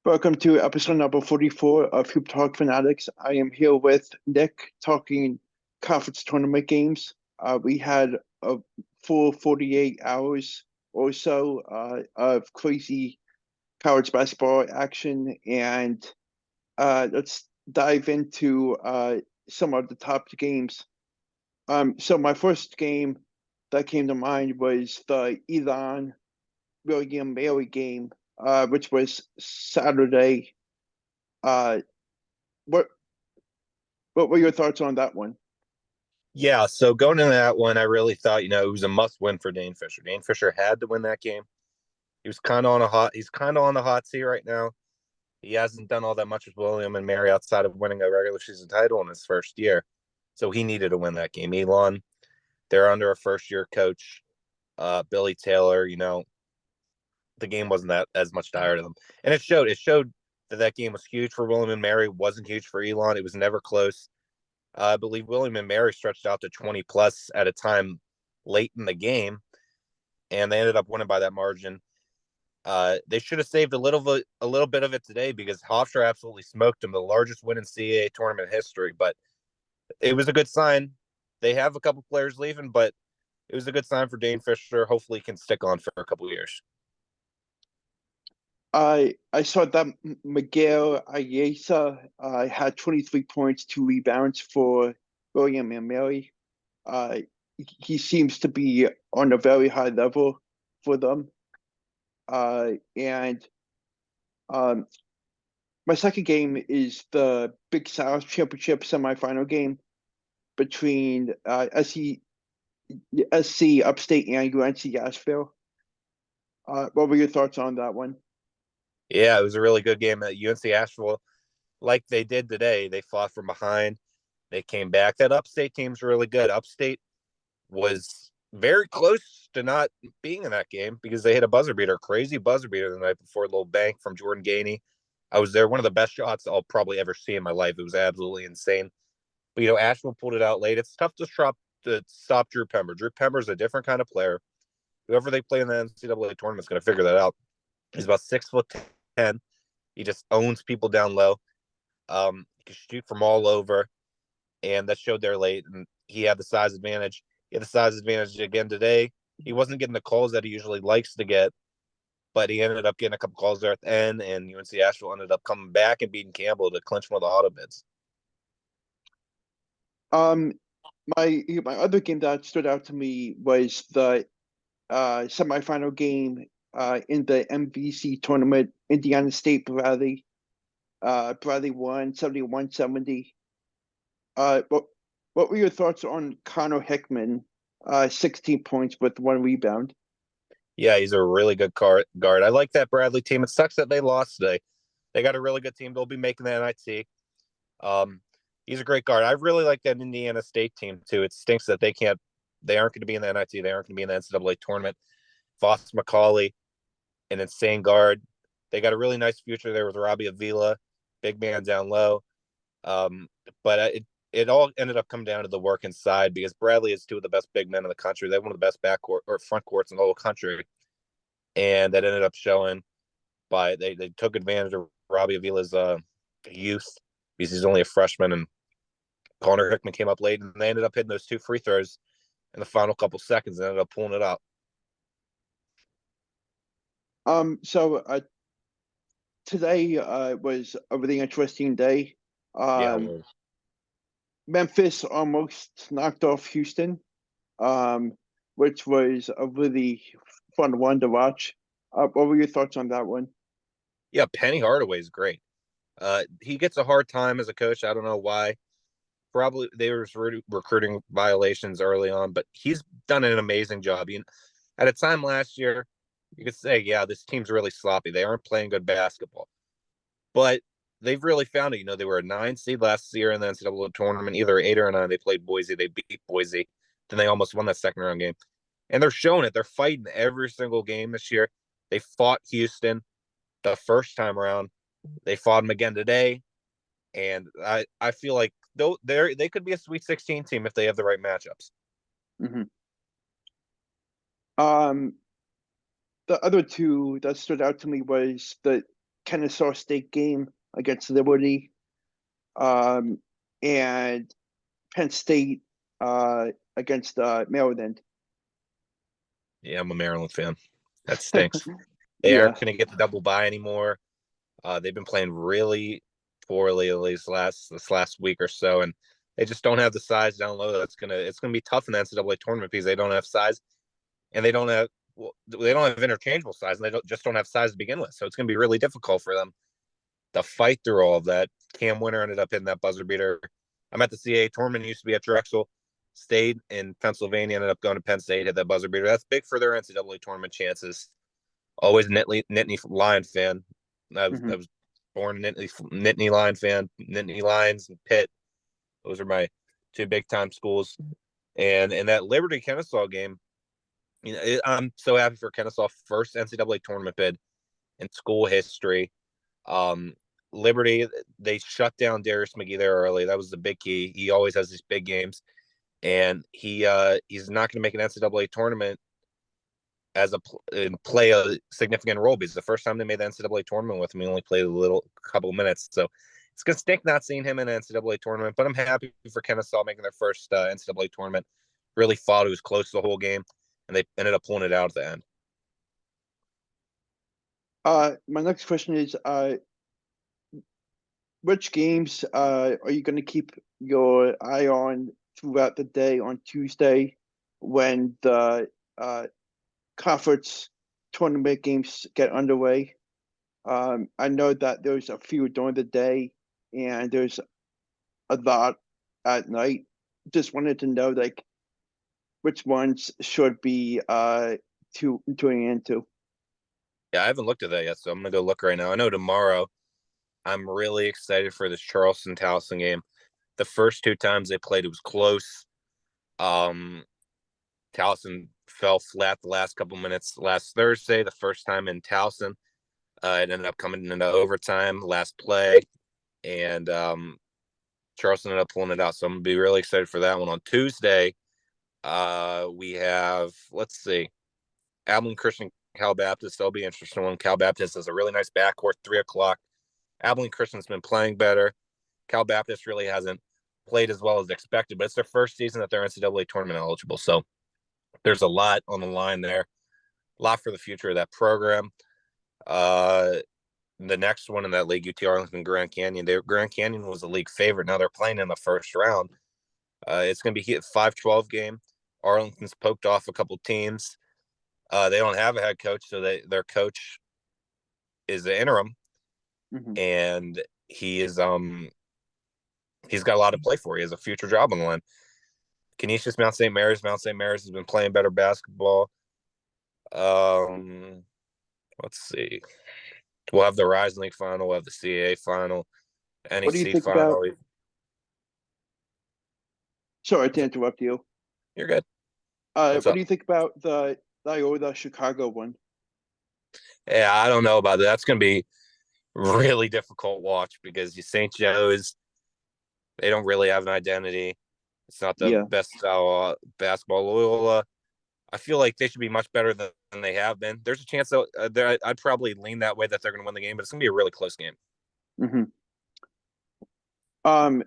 Welcome to episode number 44 of Hoop Talk Fanatics. I am here with Nick talking conference tournament games. We had a full 48 hours or so of crazy college basketball action, and let's dive into some of the top games. So my first game that came to mind was the Elon William Mary game, which was Saturday. Uh, what what were your thoughts on that one? Yeah, so going into that one, I really thought, it was a must win for Dane Fisher. Dane Fisher had to win that game. He's kind of on the hot seat right now. He hasn't done all that much with William and Mary outside of winning a regular season title in his first year. So he needed to win that game. Elon, they're under a first year coach, Billy Taylor, the game wasn't that as much tired of them. And it showed that game was huge for William and Mary, wasn't huge for Elon. It was never close. I believe William and Mary stretched out to 20 plus at a time late in the game, and they ended up winning by that margin. They should have saved a little bit of it today because Hofstra absolutely smoked them, the largest win in CAA tournament history. But it was a good sign. They have a couple players leaving, but it was a good sign for Dane Fisher. Hopefully, he can stick on for a couple of years. I saw that Miguel Ayesa had 23 points, 2 rebounds for William and Mary. Uh, he seems to be on a very high level for them. And um, my second game is the Big South Championship semifinal game between SC Upstate and UNC Asheville. What were your thoughts on that one? Yeah, it was a really good game at UNC Asheville. Like they did today, they fought from behind. They came back. That Upstate team's really good. Upstate was very close to not being in that game because they hit a buzzer beater, crazy buzzer beater the night before, a little bank from Jordan Gainey. I was there, one of the best shots I'll probably ever see in my life. It was absolutely insane. But Asheville pulled it out late. It's tough to stop Drew Pember. Drew Pember is a different kind of player. Whoever they play in the NCAA tournament is going to figure that out. He's about 6'10". He just owns people down low. He can shoot from all over, and that showed there late. And he had the size advantage. He had the size advantage again today. He wasn't getting the calls that he usually likes to get, but he ended up getting a couple calls there at the end, and UNC Asheville ended up coming back and beating Campbell to clinch one of the auto bids. Um, my other game that stood out to me was the semifinal game in the MVC tournament. Indiana State Bradley. Bradley won 71-70. What were your thoughts on Connor Hickman? 16 points with 1 rebound. Yeah, he's a really good guard. I like that Bradley team. It sucks that they lost today. They got a really good team. They'll be making the NIT. He's a great guard. I really like that Indiana State team too. It stinks that they aren't going to be in the NIT. They aren't going to be in the NCAA tournament. Foss McCauley, an insane guard. They got a really nice future there with Robbie Avila, big man down low. But it all ended up coming down to the work inside because Bradley is two of the best big men in the country. They have one of the best backcourt or front courts in the whole country, and that ended up showing by they took advantage of Robbie Avila's youth because he's only a freshman, and Connor Hickman came up late, and they ended up hitting those two free throws in the final couple seconds and ended up pulling it out. So today was a really interesting day. Yeah, Um, Memphis almost knocked off Houston, which was a really fun one to watch. What were your thoughts on that one? yeah. Penny Hardaway is great. He gets a hard time as a coach. I don't know why. Probably they were recruiting violations early on, but he's done an amazing job. At a time last year, you could say, yeah, this team's really sloppy. They aren't playing good basketball, but they've really found it. They were a 9 seed last year in the NCAA tournament, either 8 or 9. They played Boise. They beat Boise. Then they almost won that second round game. And they're showing it. They're fighting every single game this year. They fought Houston the first time around. They fought them again today. And I feel like they could be a Sweet 16 team if they have the right matchups. Mm-hmm. The other two that stood out to me was the Kennesaw State game against Liberty, and Penn State against Maryland. Yeah, I'm a Maryland fan. That stinks. They Yeah. aren't going to get the double bye anymore. They've been playing really poorly at least this last week or so, and they just don't have the size down low. It's gonna be tough in the NCAA tournament because they don't have size, and they don't have interchangeable size, and they don't have size to begin with. So it's gonna be really difficult for them to fight through all of that. Cam Winter ended up hitting that buzzer beater. I'm at the CAA tournament. Used to be at Drexel, stayed in Pennsylvania, ended up going to Penn State, hit that buzzer beater. That's big for their NCAA tournament chances. Always a Nittany Lion fan. I was born a Nittany Lion fan. Nittany Lions and Pitt. Those are my two big time schools. And in that Liberty Kennesaw game, I'm so happy for Kennesaw, first NCAA tournament bid in school history. Liberty, they shut down Darius McGee there early. That was the big key. He always has these big games, and he's not going to make an NCAA tournament as play a significant role because the first time they made the NCAA tournament with him, he only played a couple of minutes. So it's gonna stink not seeing him in an NCAA tournament. But I'm happy for Kennesaw making their first NCAA tournament. Really fought; it was close the whole game, and they ended up pulling it out at the end. My next question is, which games are you going to keep your eye on throughout the day on Tuesday when the conference tournament games get underway? I know that there's a few during the day and there's a lot at night. Just wanted to know like which ones should be tuning into. Yeah, I haven't looked at that yet, so I'm gonna go look right now. I know tomorrow. I'm really excited for this Charleston Towson game. The first two times they played, it was close. Towson fell flat the last couple minutes last Thursday. The first time in Towson, it ended up coming into overtime, last play, and Charleston ended up pulling it out. So I'm gonna be really excited for that one. On Tuesday, we have, let's see, Abilene Christian, Cal Baptist. That'll be an interesting one. Cal Baptist has a really nice backcourt, 3 o'clock. Abilene Christian's been playing better. Cal Baptist really hasn't played as well as expected, but it's their first season that they're NCAA tournament eligible. So there's a lot on the line there, a lot for the future of that program. The next one in that league, UT Arlington Grand Canyon. Grand Canyon was the league favorite. Now they're playing in the first round. It's going to be a 5-12 game. Arlington's poked off a couple teams. They don't have a head coach, so their coach is the interim, and he's got a lot to play for. He has a future job on the line. Canisius Mount St. Mary's. Mount St. Mary's has been playing better basketball. Let's see. We'll have the Rising League final. We'll have the CAA final, What do you NEC think final. about? Sorry to interrupt you. You're good. What do you think about the Loyola Chicago one? Yeah, I don't know about that. That's going to be really difficult watch because St. Joe's, they don't really have an identity. It's not the best style basketball. Loyola, I feel like they should be much better than they have been. There's a chance that I'd probably lean that way that they're going to win the game, but it's going to be a really close game. On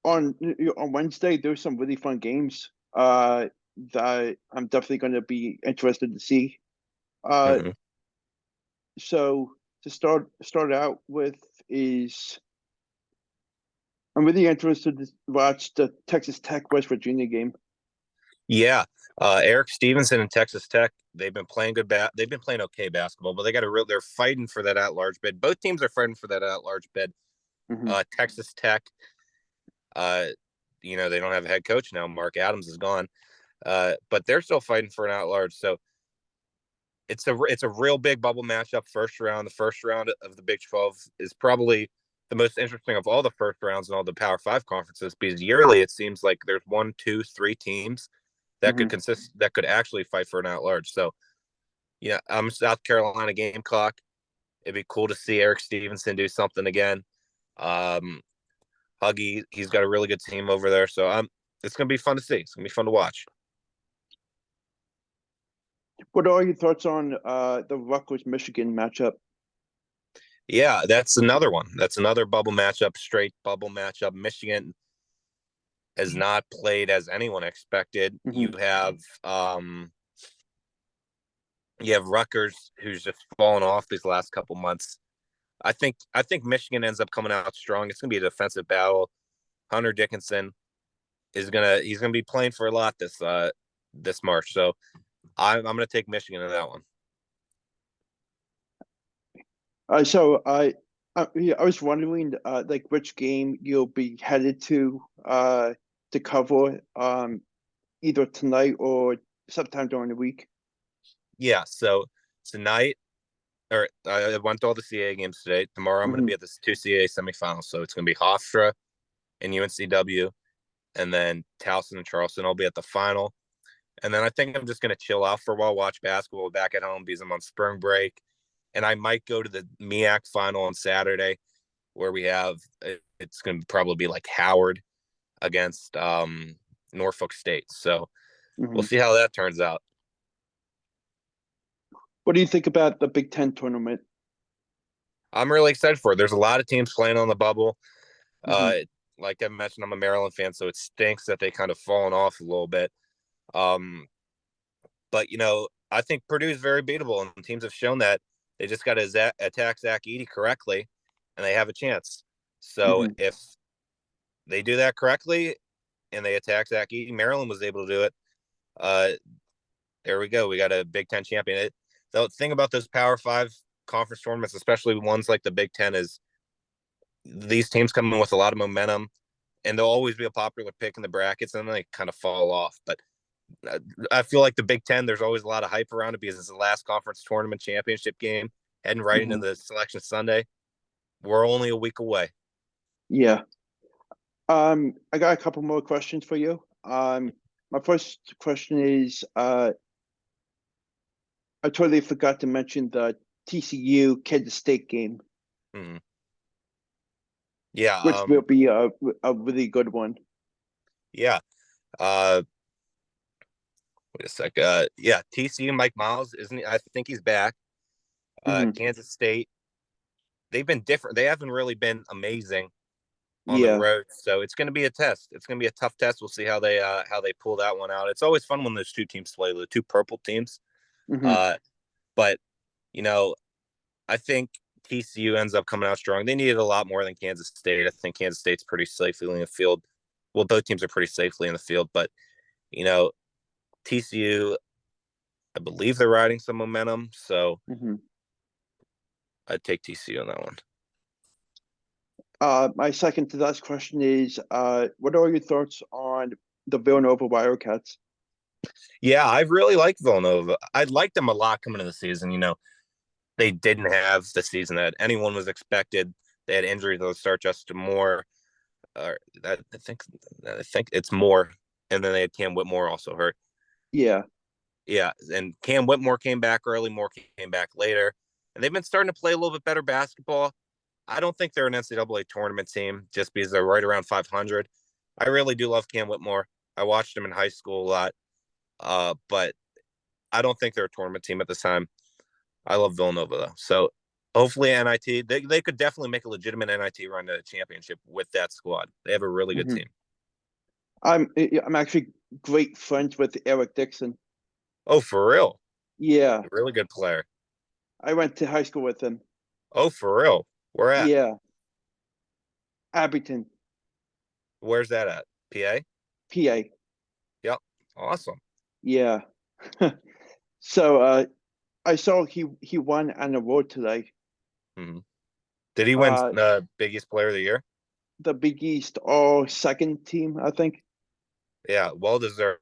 Wednesday, there's some really fun games that I'm definitely going to be interested to see. So to start out with is I'm really interested to watch the Texas Tech West Virginia game. Yeah, Eric Stevenson and Texas Tech, they've been playing they've been playing okay basketball, but they're fighting for that at-large bid. Both teams are fighting for that at-large bid. Texas Tech, they don't have a head coach now. Mark Adams is gone, but they're still fighting for an at-large. So it's a real big bubble matchup. First round, the first round of the Big 12 is probably the most interesting of all the first rounds in all the Power 5 conferences because yearly it seems like there's 1, 2, 3 teams that could actually fight for an at-large. So, I'm South Carolina Gamecock. It'd be cool to see Eric Stevenson do something again. Huggy, he's got a really good team over there. So it's going to be fun to see. It's going to be fun to watch. What are your thoughts on the Rutgers Michigan matchup? Yeah, that's another one. That's another bubble matchup, straight bubble matchup. Michigan has not played as anyone expected. Hmm. You have Rutgers, who's just fallen off these last couple months. I think Michigan ends up coming out strong. It's gonna be a defensive battle. Hunter Dickinson he's gonna be playing for a lot this March. So I'm gonna take Michigan in that one. So yeah, I was wondering, like which game you'll be headed to cover, either tonight or sometime during the week. Yeah. So tonight, or I went to all the CAA games today. Tomorrow I'm gonna Hmm. be at the two CAA semifinals. So it's gonna be Hofstra and UNCW, and then Towson and Charleston. I'll be at the final. And then I think I'm just going to chill out for a while, watch basketball back at home because I'm on spring break. And I might go to the MEAC final on Saturday where it's going to probably be like Howard against Norfolk State. So we'll Hmm. see how that turns out. What do you think about the Big Ten tournament? I'm really excited for it. There's a lot of teams playing on the bubble. Hmm. Uh, like I mentioned, I'm a Maryland fan, so it stinks that they kind of fallen off a little bit. Um, but I think Purdue is very beatable, and teams have shown that they just got to attack Zach Edey correctly, and they have a chance. So Hmm. if they do that correctly and they attack Zach Edey, Maryland was able to do it. Uh, there we go. We got a Big Ten champion. The thing about those Power Five conference tournaments, especially ones like the Big Ten, is these teams come in with a lot of momentum, and they'll always be a popular pick in the brackets, and then they kind of fall off. But I feel like the Big Ten, there's always a lot of hype around it because it's the last conference tournament championship game, heading right into Hmm. the selection Sunday. We're only a week away. Yeah. I got a couple more questions for you. My first question is, I totally forgot to mention the TCU Kansas State game, Mm-hmm. Yeah. which will be a really good one. Yeah. Uh, wait a sec. Yeah. TCU Mike Miles, isn't he? I think he's back. Hmm. Kansas State, they've been different. They haven't really been amazing on the Yeah. road, so it's going to be a test. It's going to be a tough test. We'll see how they pull that one out. It's always fun when those two teams play, the two purple teams. Hmm. Uh, but you know, I think TCU ends up coming out strong. They needed a lot more than Kansas State. I think Kansas State's pretty safely in the field. Well, both teams are pretty safely in the field, but you know, TCU, I believe they're riding some momentum, so Hmm. I'd take TCU on that one. My second to last question is, what are your thoughts on the Villanova Wildcats? Yeah, I really like Villanova. I liked them a lot coming into the season. They didn't have the season that anyone was expected. They had injuries to start Justin Moore. I think it's Moore, and then they had Cam Whitmore also hurt. Yeah. Yeah, and Cam Whitmore came back early. Moore came back later, and they've been starting to play a little bit better basketball. I don't think they're an NCAA tournament team just because they're right around 500. I really do love Cam Whitmore. I watched him in high school a lot, but I don't think they're a tournament team at this time. I love Villanova though, so hopefully NIT. They could definitely make a legitimate NIT run to the championship with that squad. They have a really good Hmm. team. I'm actually great friends with Eric Dixon. Oh, for real? Yeah, A really good player. I went to high school with him. Oh, for real? Where at? Yeah, Abington, Where's that at? PA? PA. Yep. Awesome. Yeah. So I saw he won an award today. Mhm. Did he win Uh, biggest player of the year? the Big East All Second team, I think. Yeah, well deserved.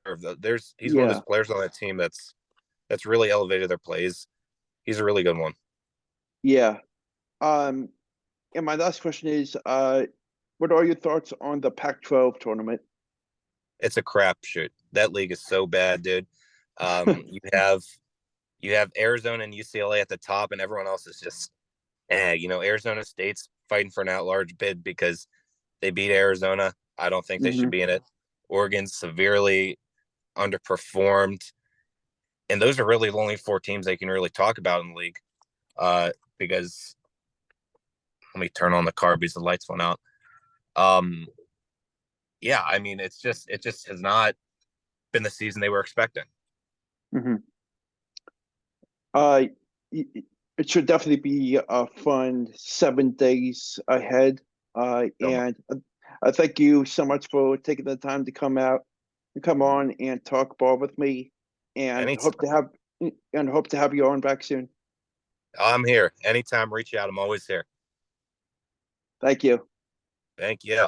He's one of those Yeah. players on that team that's really elevated their plays. He's a really good one. Yeah. Um, and my last question is, what are your thoughts on the Pac-12 tournament? It's a crapshoot. That league is so bad, dude. You have Arizona and UCLA at the top, and everyone else is just Arizona State's fighting for an at-large bid because they beat Arizona. I don't think they should Hmm. be in it. Oregon's severely underperformed, and those are really the only four teams they can really talk about in the league. Because Let me turn on the car because the lights went out. Um, yeah, I mean, it just has not been the season they were expecting. Mhm. Uh, it should definitely be a fun 7 days ahead. So much. And I thank you so much for taking the time to come on and talk ball with me, and Anytime. hope to have you on back soon. I'm here. Anytime, reach out. I'm always here. Thank you. Thank you.